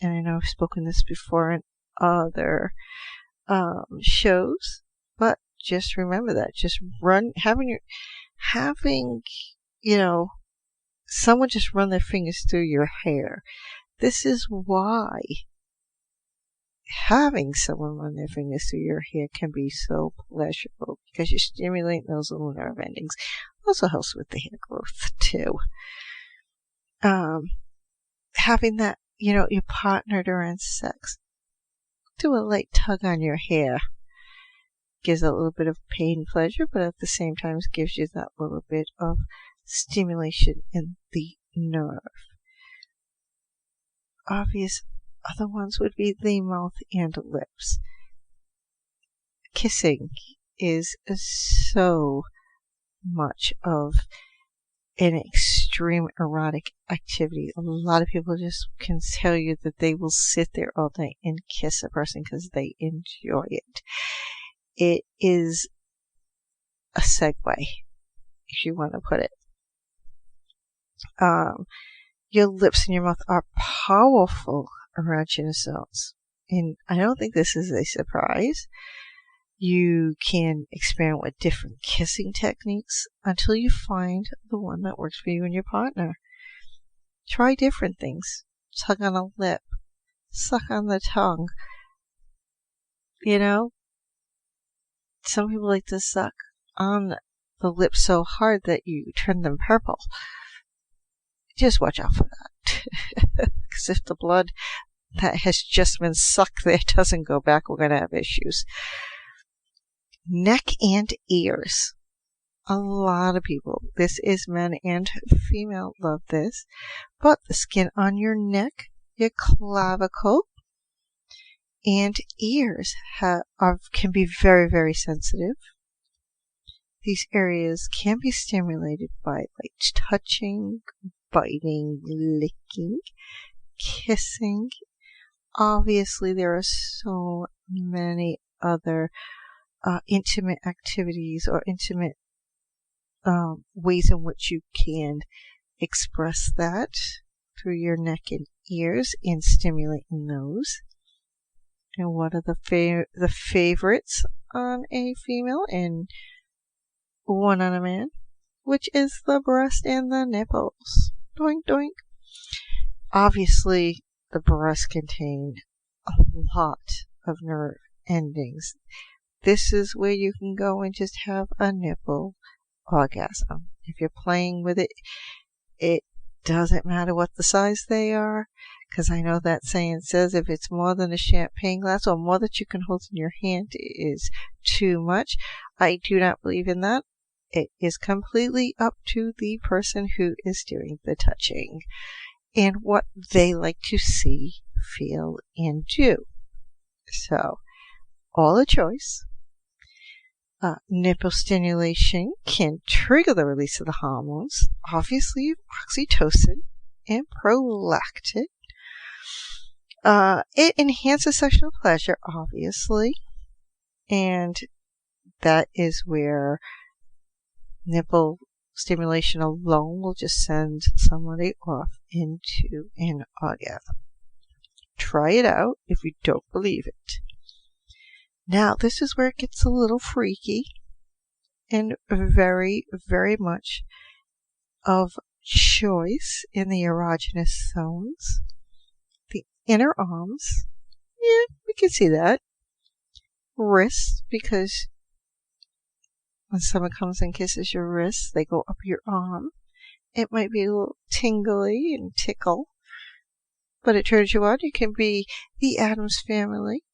And I know I've spoken this before in other shows, but just remember that. Just having someone just run their fingers through your hair. This is why having someone run their fingers through your hair can be so pleasurable, because you're stimulating those little nerve endings. Also helps with the hair growth too. Having that, your partner during sex do a light tug on your hair gives a little bit of pain pleasure, but at the same time gives you that little bit of stimulation in the nerve. other ones would be the mouth and lips. Kissing is so much of an extreme erotic activity. A lot of people just can tell you that they will sit there all day and kiss a person because they enjoy it. It is a segue, if you want to put it. Your lips and your mouth are powerful erogenous zones. And I don't think this is a surprise. You can experiment with different kissing techniques until you find the one that works for you and your partner. Try different things. Tug on a lip. Suck on the tongue. You know, some people like to suck on the lips so hard that you turn them purple. Just watch out for that. Because if the blood that has just been sucked there doesn't go back, we're going to have issues. Neck and ears. A lot of people, this is men and female, love this. But the skin on your neck, your clavicle, and ears can be very, very sensitive. These areas can be stimulated by like touching, biting, licking, kissing. Obviously, there are so many other intimate activities or intimate ways in which you can express that through your neck and ears and stimulating those. And what are the favorites on a female and one on a man? Which is the breast and the nipples. Doink, doink. Obviously, the breasts contain a lot of nerve endings. This is where you can go and just have a nipple orgasm. If you're playing with it, it doesn't matter what the size they are, because I know that saying says if it's more than a champagne glass or more that you can hold in your hand is too much. I do not believe in that. It is completely up to the person who is doing the touching and what they like to see, feel, and do. So, all a choice. Nipple stimulation can trigger the release of the hormones, obviously oxytocin and prolactin. It enhances sexual pleasure, obviously, and that is where nipple stimulation alone will just send somebody off into an orgasm. Try it out if you don't believe it. Now, this is where it gets a little freaky and very, very much of choice in the erogenous zones. The inner arms, yeah, we can see that. Wrists, because when someone comes and kisses your wrist, they go up your arm. It might be a little tingly and tickle, but it turns you on. You can be the Addams Family.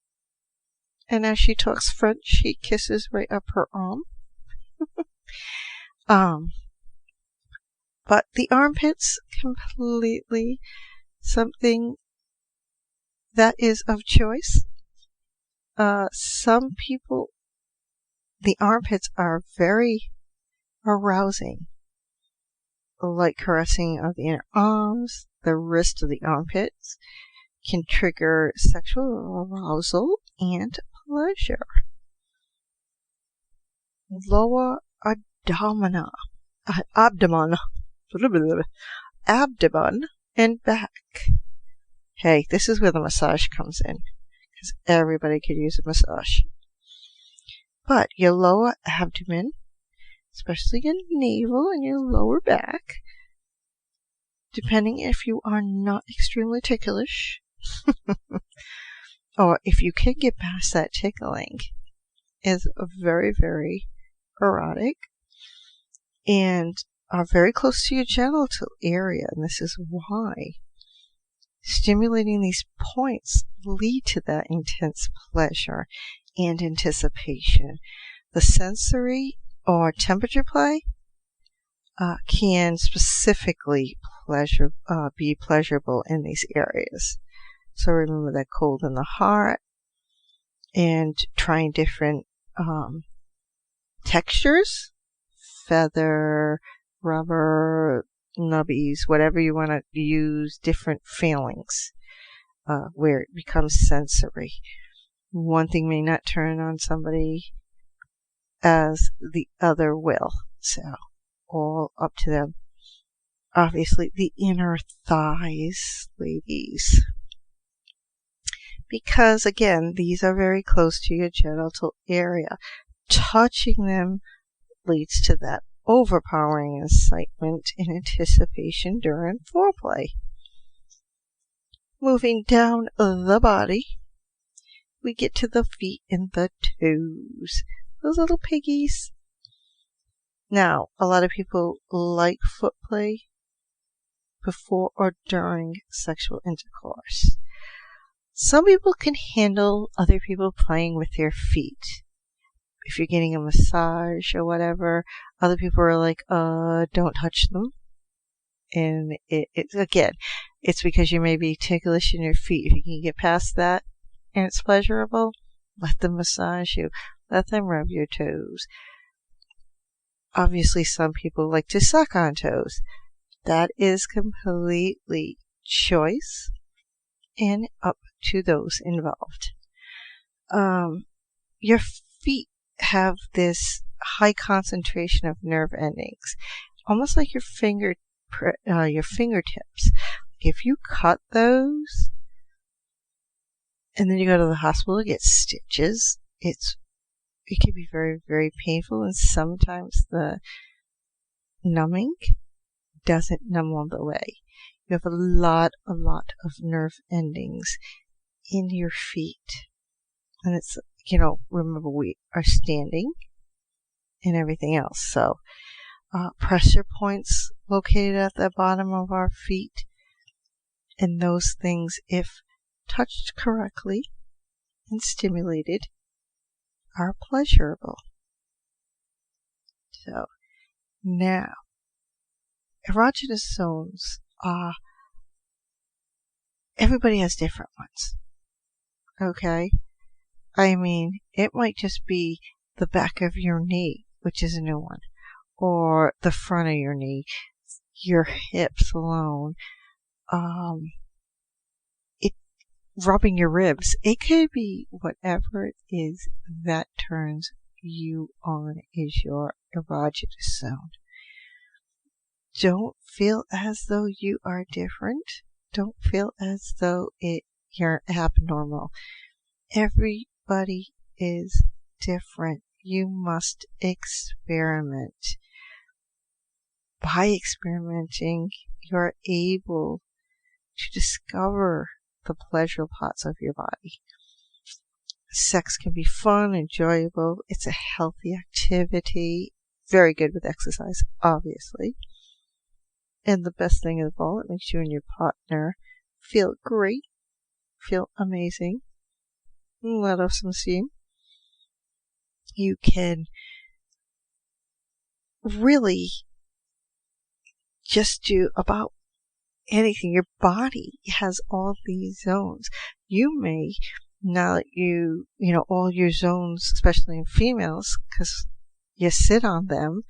And as she talks French, she kisses right up her arm. But the armpits, completely something that is of choice. Some people, the armpits are very arousing, like caressing of the inner arms, the wrist of the armpits can trigger sexual arousal and pleasure. Lower abdomen, and back. Hey, this is where the massage comes in, because everybody could use a massage. But your lower abdomen, especially your navel and your lower back, depending if you are not extremely ticklish, or if you can get past that tickling, is very, very erotic and are very close to your genital area. And this is why stimulating these points lead to that intense pleasure and anticipation. The sensory or temperature play can specifically be pleasurable in these areas. So remember that cold in the heart, and trying different textures, feather, rubber, nubbies, whatever you want to use, different feelings where it becomes sensory. One thing may not turn on somebody as the other will, so all up to them. Obviously, the inner thighs, ladies, because again, these are very close to your genital area. Touching them leads to that overpowering excitement and anticipation during foreplay. Moving down the body, we get to the feet and the toes. Those little piggies. Now, a lot of people like foot play before or during sexual intercourse. Some people can handle other people playing with their feet. If you're getting a massage or whatever, other people are like, don't touch them. And it's because you may be ticklish in your feet. If you can get past that and it's pleasurable, let them massage you. Let them rub your toes. Obviously, some people like to suck on toes. That is completely choice and up to those involved. Your feet have this high concentration of nerve endings, almost like your fingertips. If you cut those and then you go to the hospital to get stitches, it can be very, very painful, and sometimes the numbing doesn't numb all the way. You have a lot of nerve endings in your feet. And it's, remember we are standing and everything else. So, pressure points located at the bottom of our feet. And those things, if touched correctly and stimulated, are pleasurable. So, now, erogenous zones are, everybody has different ones. Okay? I mean, it might just be the back of your knee, which is a new one, or the front of your knee, your hips alone, rubbing your ribs. It could be whatever it is that turns you on is your erogenous zone. Don't feel as though you are different. Don't feel as though you're abnormal. Everybody is different. You must experiment. By experimenting, you're able to discover the pleasure parts of your body. Sex can be fun, enjoyable. It's a healthy activity. Very good with exercise, obviously. And the best thing of all, it makes you and your partner feel great, feel amazing, let off some steam. You can really just do about anything. Your body has all these zones. You may, now that all your zones, especially in females, because you sit on them,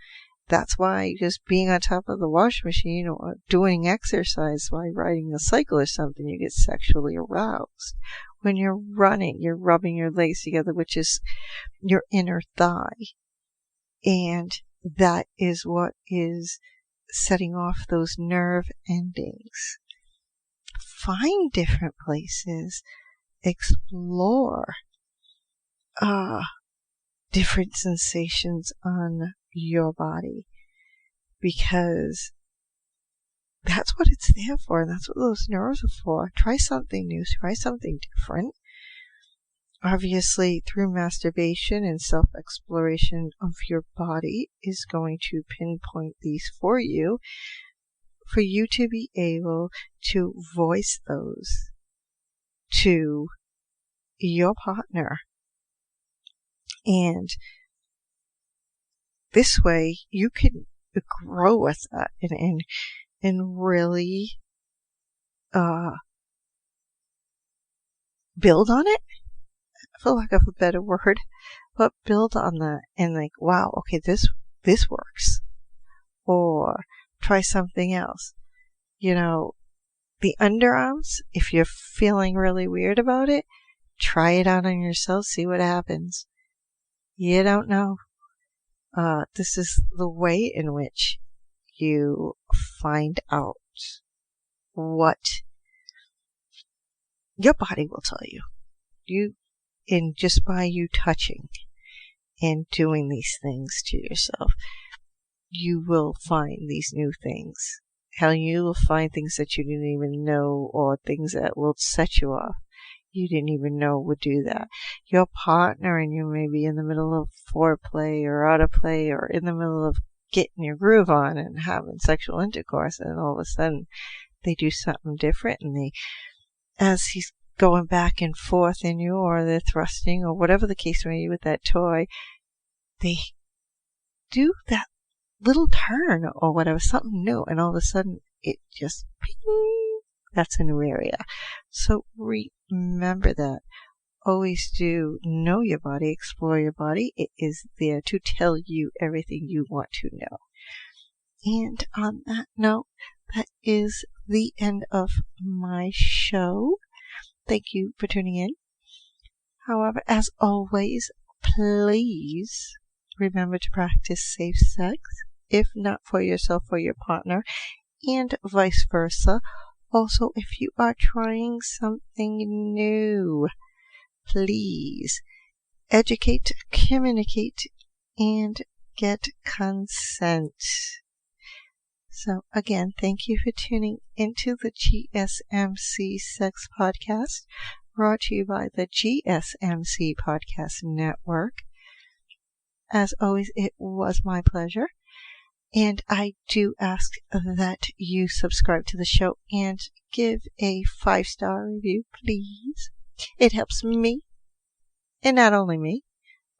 that's why just being on top of the washing machine or doing exercise while riding a cycle or something, you get sexually aroused. When you're running, you're rubbing your legs together, which is your inner thigh. And that is what is setting off those nerve endings. Find different places. Explore different sensations on your body, because that's what it's there for, and that's what those nerves are for. Try something new, try something different. Obviously, through masturbation and self-exploration of your body is going to pinpoint these for you to be able to voice those to your partner. And this way, you can grow with that and really build on it, for lack of a better word, but build on that and like, wow, okay, this works. Or try something else. You know, the underarms, if you're feeling really weird about it, try it out on yourself, see what happens. You don't know. This is the way in which you find out what your body will tell you. And just by you touching and doing these things to yourself, you will find these new things. Hell, you will find things that you didn't even know, or things that will set you off. You didn't even know would do that. Your partner and you may be in the middle of foreplay or out of play or in the middle of getting your groove on and having sexual intercourse, and all of a sudden they do something different, and as he's going back and forth in you, or they're thrusting, or whatever the case may be with that toy, they do that little turn or whatever, something new, and all of a sudden it just ping, that's a new area. So remember that. Always do know your body, explore your body. It is there to tell you everything you want to know. And on that note, that is the end of my show. Thank you for tuning in. However, as always, please remember to practice safe sex, if not for yourself or your partner, and vice versa. Also, if you are trying something new, please educate, communicate, and get consent. So again, thank you for tuning into the GSMC Sex Podcast, brought to you by the GSMC Podcast Network. As always, it was my pleasure. And I do ask that you subscribe to the show and give a 5-star review, please. It helps me, and not only me,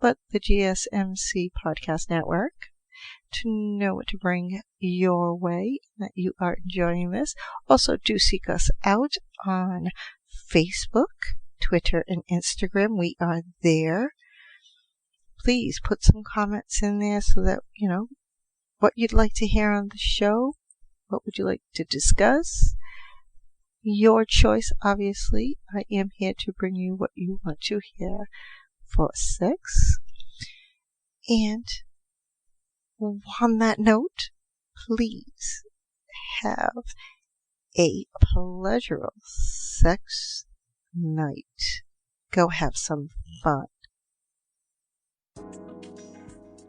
but the GSMC Podcast Network, to know what to bring your way, that you are enjoying this. Also, do seek us out on Facebook, Twitter, and Instagram. We are there. Please put some comments in there so that, you know, what you'd like to hear on the show, what would you like to discuss. Your choice, obviously. I am here to bring you what you want to hear for sex. And on that note, please have a pleasurable sex night. Go have some fun.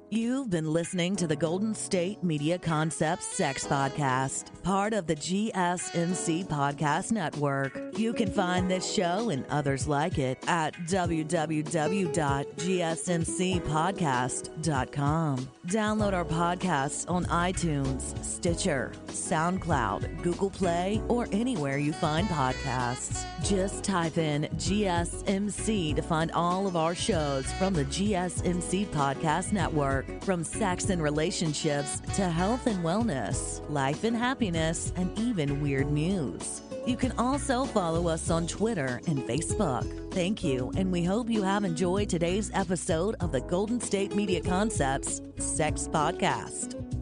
You've been listening to the Golden State Media Concepts Sex Podcast, part of the GSMC Podcast Network. You can find this show and others like it at www.gsmcpodcast.com. Download our podcasts on iTunes, Stitcher, SoundCloud, Google Play, or anywhere you find podcasts. Just type in GSMC to find all of our shows from the GSMC Podcast Network. From sex and relationships to health and wellness, life and happiness, and even weird news. You can also follow us on Twitter and Facebook. Thank you, and we hope you have enjoyed today's episode of the Golden State Media Concepts Sex Podcast.